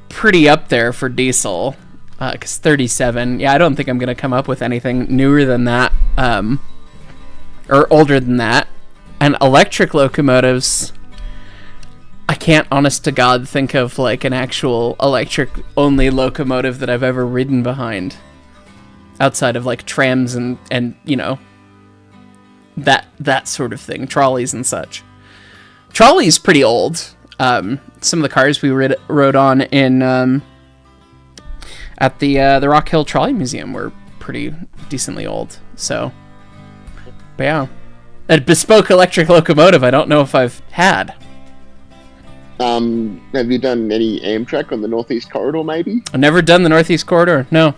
pretty up there for diesel. Because 37, yeah, I don't think I'm going to come up with anything newer than that. Or older than that. And electric locomotives, I can't, honest to God, think of like an actual electric-only locomotive that I've ever ridden behind. Outside of like trams and you know, that sort of thing, trolleys and such. Trolley's pretty old. Some of the cars we rode on in at the Rock Hill Trolley Museum were pretty decently old. So, but yeah, a bespoke electric locomotive I don't know if I've had. have you done any Amtrak on the Northeast Corridor, maybe? I've never done the Northeast Corridor, no.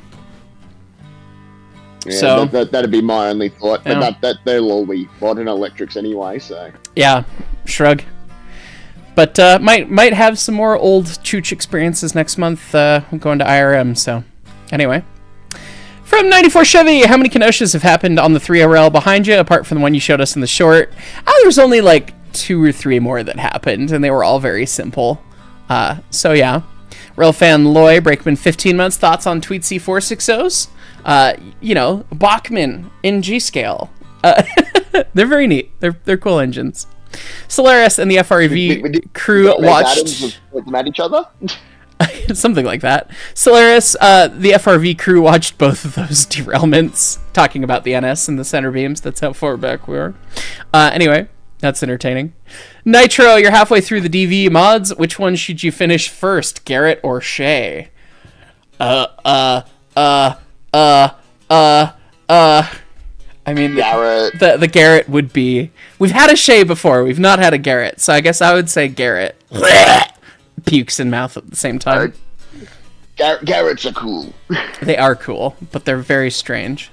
Yeah, So- that'd be my only thought. But Yeah. that they'll all be modern electrics anyway, so... Yeah, shrug. But might have some more old Chooch experiences next month. I'm going to IRM, so anyway. From 94 Chevy, how many Kenoshas have happened on the 3RL behind you, apart from the one you showed us in the short? There's only like 2 or 3 more that happened, and they were all very simple. So yeah. Real fan Loy, Brakeman 15 months, thoughts on Tweet C460s? Bachmann in G-Scale. They're very neat. They're cool engines. Solaris and the FRV crew watched... Them at each other? Something like that. Solaris, the FRV crew watched both of those derailments, talking about the NS and the center beams. That's how far back we are. Anyway, that's entertaining. Nitro, you're halfway through the DV mods. Which one should you finish first, Garrett or Shay? I mean, Garrett. The Garrett would be... We've had a Shay before. We've not had a Garrett. So I guess I would say Garrett. Pukes in mouth at the same time. Garretts are cool. They are cool, but they're very strange.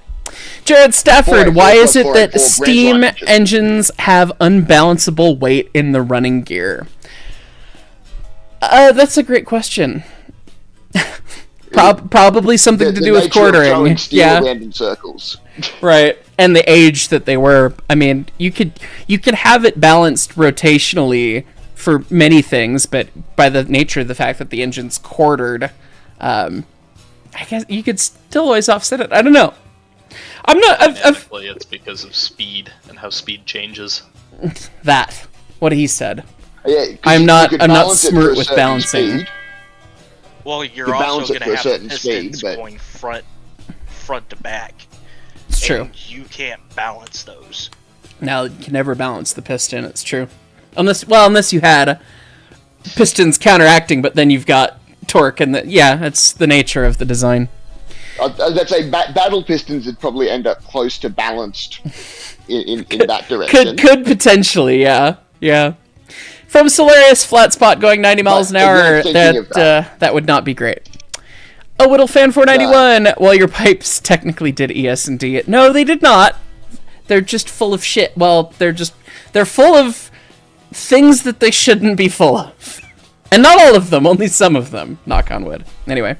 Jared Stafford, 4x4 why is it plus that 4x4 steam branch launches. engines have unbalanceable weight in the running gear? That's a great question. Probably something to do with nature of throwing quartering. steel Yeah. around in circles. Right, and the age that they were. I mean, you could have it balanced rotationally for many things, but by the nature of the fact that the engine's quartered, I guess you could still always offset it. I don't know. I'm not. Technically, it's because of speed and how speed changes. That what he said. Yeah, 'cause I'm you not. could I'm not balance it to smart a with certain balancing. speed. Well, you're You balance also it going to to a have certain pistons speed, but- going front to back. It's true. And you can't balance those. Now you can never balance the piston. It's true. Unless you had pistons counteracting, but then you've got torque, and it's the nature of the design. I'd say battle pistons would probably end up close to balanced in that direction. Could potentially, yeah. From Solaris, flat spot going 90 miles an But hour. again, thinking of That would not be great. Oh, Whittle Fan 491. Well, your pipes technically did ES&D. No, they did not. They're just full of shit. Well, they're full of things that they shouldn't be full of. And not all of them, only some of them. Knock on wood. Anyway.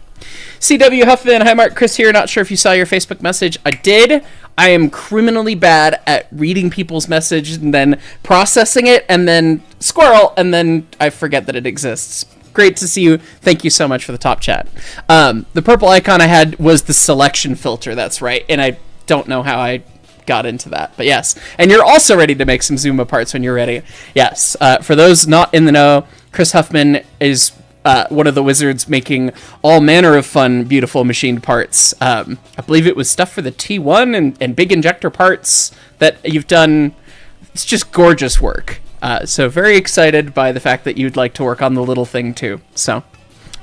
CW Huffman, hi Mark, Chris here. Not sure if you saw your Facebook message. I did. I am criminally bad at reading people's messages and then processing it and then squirrel and then I forget that it exists. Great to see you. Thank you so much for the top chat. The purple icon I had was the selection filter. That's right. And I don't know how I got into that, but yes. And you're also ready to make some Zuma parts when you're ready. Yes. For those not in the know, Chris Huffman is one of the wizards making all manner of fun, beautiful machined parts. I believe it was stuff for the T1 and big injector parts that you've done. It's just gorgeous work. So very excited by the fact that you'd like to work on the little thing too. So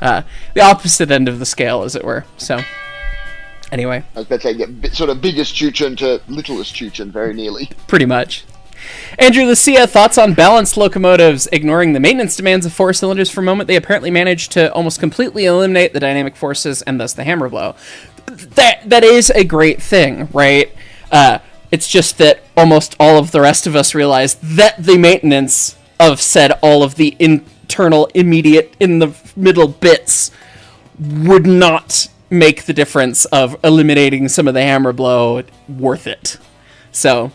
the opposite end of the scale, as it were. So anyway. I was about to say, sort of biggest Chuchin to littlest Chuchin, very nearly. Pretty much. Andrew Lucia, thoughts on balanced locomotives? Ignoring the maintenance demands of 4 cylinders for a moment, they apparently managed to almost completely eliminate the dynamic forces and thus the hammer blow. That is a great thing, right? It's just that almost all of the rest of us realized that the maintenance of said all of the internal, immediate, in the middle bits would not make the difference of eliminating some of the hammer blow worth it. So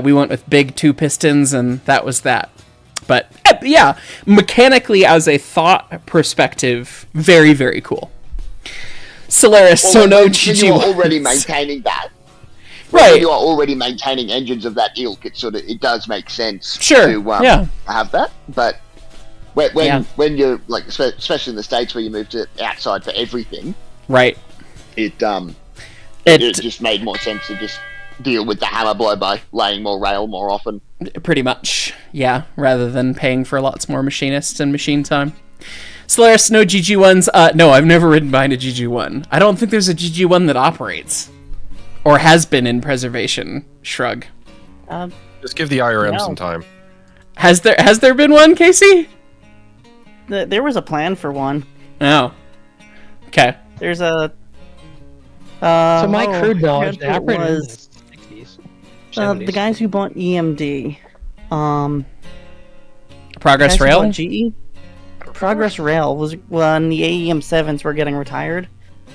we went with big 2 pistons, and that was that. But yeah, mechanically, as a thought perspective, very, very cool. Solaris, Well, so no when GG you are ones. already maintaining that. Right. When you are already maintaining engines of that ilk, it does make sense Sure, to yeah. have that. But when Yeah. when you're like, especially in the States where you move to outside for everything, Right. it It just made more sense to just deal with the hammer blow by laying more rail more often. pretty much, yeah, rather than paying for lots more machinists and machine time. Solaris, no GG1s. No, I've never ridden behind a GG1. I don't think there's a GG1 that operates. Or has been in preservation. Shrug. Just give the IRM No. some time. Has there been one, Casey? There was a plan for one. Oh. Okay. There's a. So my crew I dodge forget who it operated in the was. 60s. The guys who bought EMD. Progress Guys, Rail? about GE? Progress Rail was when the AEM7s were getting retired.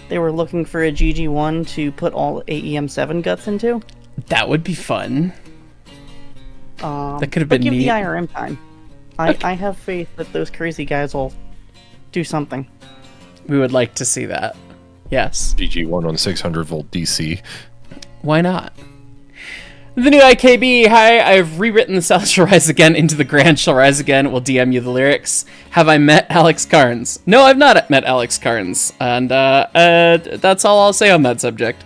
They were looking for a GG1 to put all AEM7 guts into. That would be fun. That could have but been give neat. the IRM time. I have faith that those crazy guys will do something. We would like to see that. Yes. GG1 on 600 volt DC. Why not? The new IKB, hi, I've rewritten the South Shall Rise Again into the Grand Shall Rise Again. We'll DM you the lyrics. Have I met Alex Carnes? No, I've not met Alex Carnes. And that's all I'll say on that subject.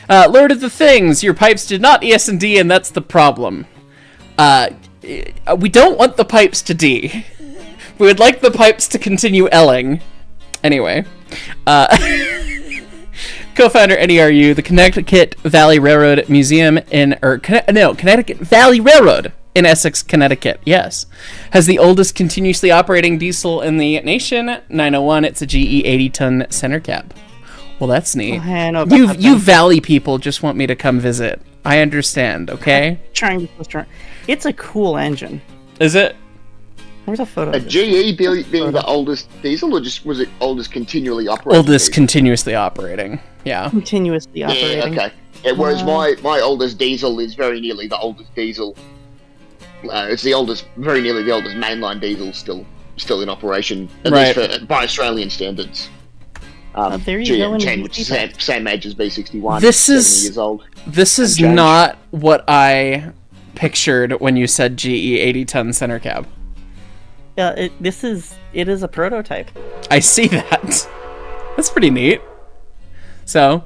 Lord of the Things, your pipes did not ES&D, and that's the problem. We don't want the pipes to D. We would like the pipes to continue L-ing. Anyway. Co-founder NERU, the Connecticut Valley Railroad Museum Connecticut Valley Railroad in Essex, Connecticut, yes, has the oldest continuously operating diesel in the nation. 901, it's a GE 80-ton center cab. Well, that's neat. I know about You Valley people just want me to come visit. I understand, okay? It's a cool engine. Is it? There's a photo. A of this. GE being the oldest diesel, or just was it oldest continually operating? Oldest diesel? continuously operating, yeah. Continuously operating. Yeah, okay. Yeah, whereas my oldest diesel is very nearly the oldest diesel. It's the oldest, very nearly the oldest mainline diesel still in operation, at Right. least by Australian standards. There you go. GM10, which is same age as B61. This 70 is- years old. This is change. not what I pictured when you said GE 80-ton center cab. It is a prototype. I see that. That's pretty neat. So,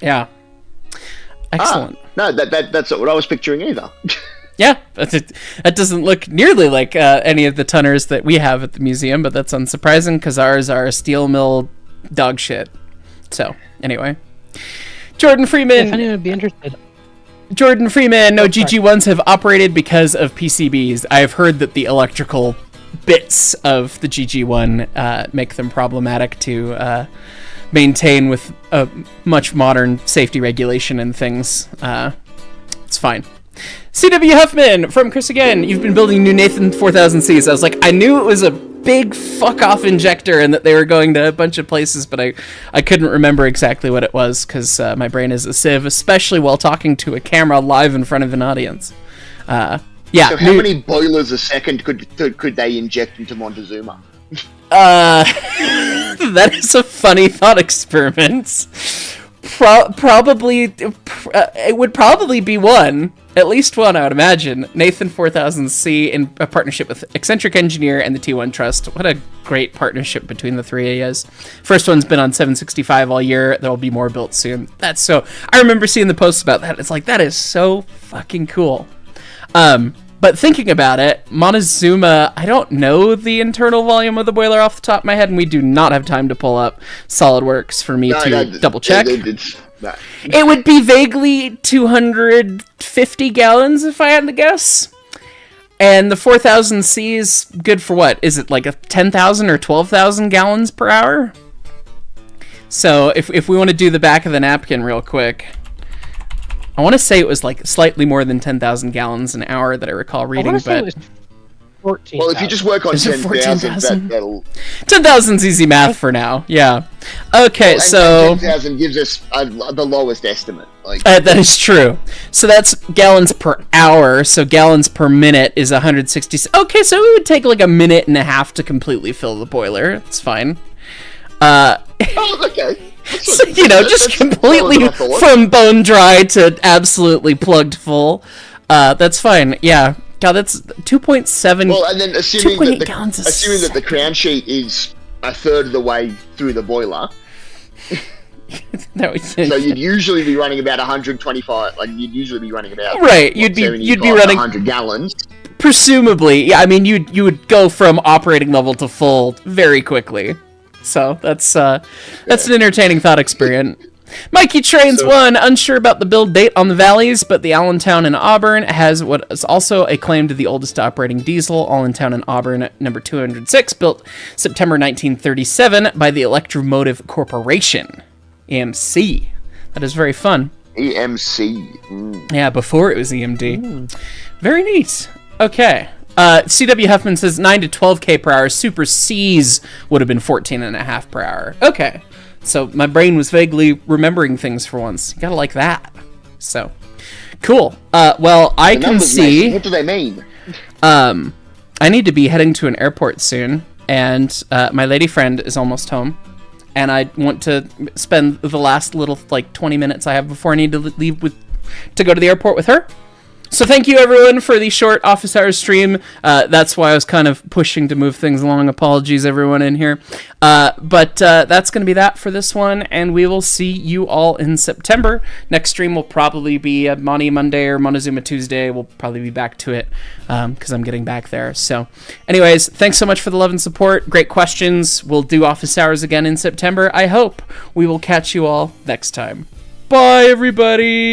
yeah. Excellent. No, that's not what I was picturing either. Yeah, that doesn't look nearly like any of the tonners that we have at the museum, but that's unsurprising because ours are steel mill dog shit. So, anyway. Jordan Freeman. If anyone would be interested. Jordan Freeman, no GG1s have operated because of PCBs. I have heard that the electrical bits of the GG1 make them problematic to maintain with much modern safety regulation and things. It's fine. CW Huffman from Chris again. You've been building new Nathan 4000Cs. I was like, I knew it was a big fuck-off injector and that they were going to a bunch of places, but I couldn't remember exactly what it was because my brain is a sieve, especially while talking to a camera live in front of an audience. Yeah. So how many boilers a second could they inject into Montezuma? That is a funny thought experiment. Probably, it would probably be one. At least one, I would imagine. Nathan 4000C in a partnership with Eccentric Engineer and the T1 Trust. What a great partnership between the three of us. First one's been on 765 all year. There'll be more built soon. That's so... I remember seeing the posts about that. It's like, that is so fucking cool. But thinking about it, Montezuma, I don't know the internal volume of the boiler off the top of my head, and we do not have time to pull up SolidWorks for me to double check. It would be vaguely 250 gallons if I had to guess. And the 4000C is good for what? Is it like a 10,000 or 12,000 gallons per hour? So if we want to do the back of the napkin real quick, I want to say it was like slightly more than 10,000 gallons an hour that I recall reading, but... 14, well, if you just work on 10,000, that'll... 10,000's easy math for now, yeah. Okay, so... 10,000 gives us the lowest estimate. That is true. So that's gallons per hour, so gallons per minute is 160... Okay, so it would take like a minute and a half to completely fill the boiler. It's fine. Oh, okay. So, you know, just completely from bone dry to absolutely plugged full. That's fine, yeah. God, that's 2.7. Well, and then assuming that the crown sheet is a third of the way through the boiler, so you'd usually be running about 125. Like you'd usually be running about you'd be running 100 gallons. Presumably, yeah. I mean, you would go from operating level to full very quickly. So that's an entertaining thought experiment. Mikey Trains 1, unsure about the build date on the Valleys, but the Allentown in Auburn has what is also a claim to the oldest operating diesel. Allentown in Auburn, number 206, built September 1937 by the Electromotive Corporation, EMC. That is very fun. EMC. Yeah, before it was EMD. Very neat. Okay. CW Huffman says 9 to 12k per hour. Super C's would have been 14.5 per hour. Okay. So my brain was vaguely remembering things for once. You gotta like that. So, cool. Well, I The can numbers, see... mate, what do they mean? I need to be heading to an airport soon, and my lady friend is almost home, and I want to spend the last little, 20 minutes I have before I need to leave to go to the airport with her. So thank you, everyone, for the short office hours stream. That's why I was kind of pushing to move things along. Apologies, everyone in here. But that's going to be that for this one, and we will see you all in September. Next stream will probably be a Monty Monday or Montezuma Tuesday. We'll probably be back to it because I'm getting back there. So anyways, thanks so much for the love and support. Great questions. We'll do office hours again in September. I hope we will catch you all next time. Bye, everybody!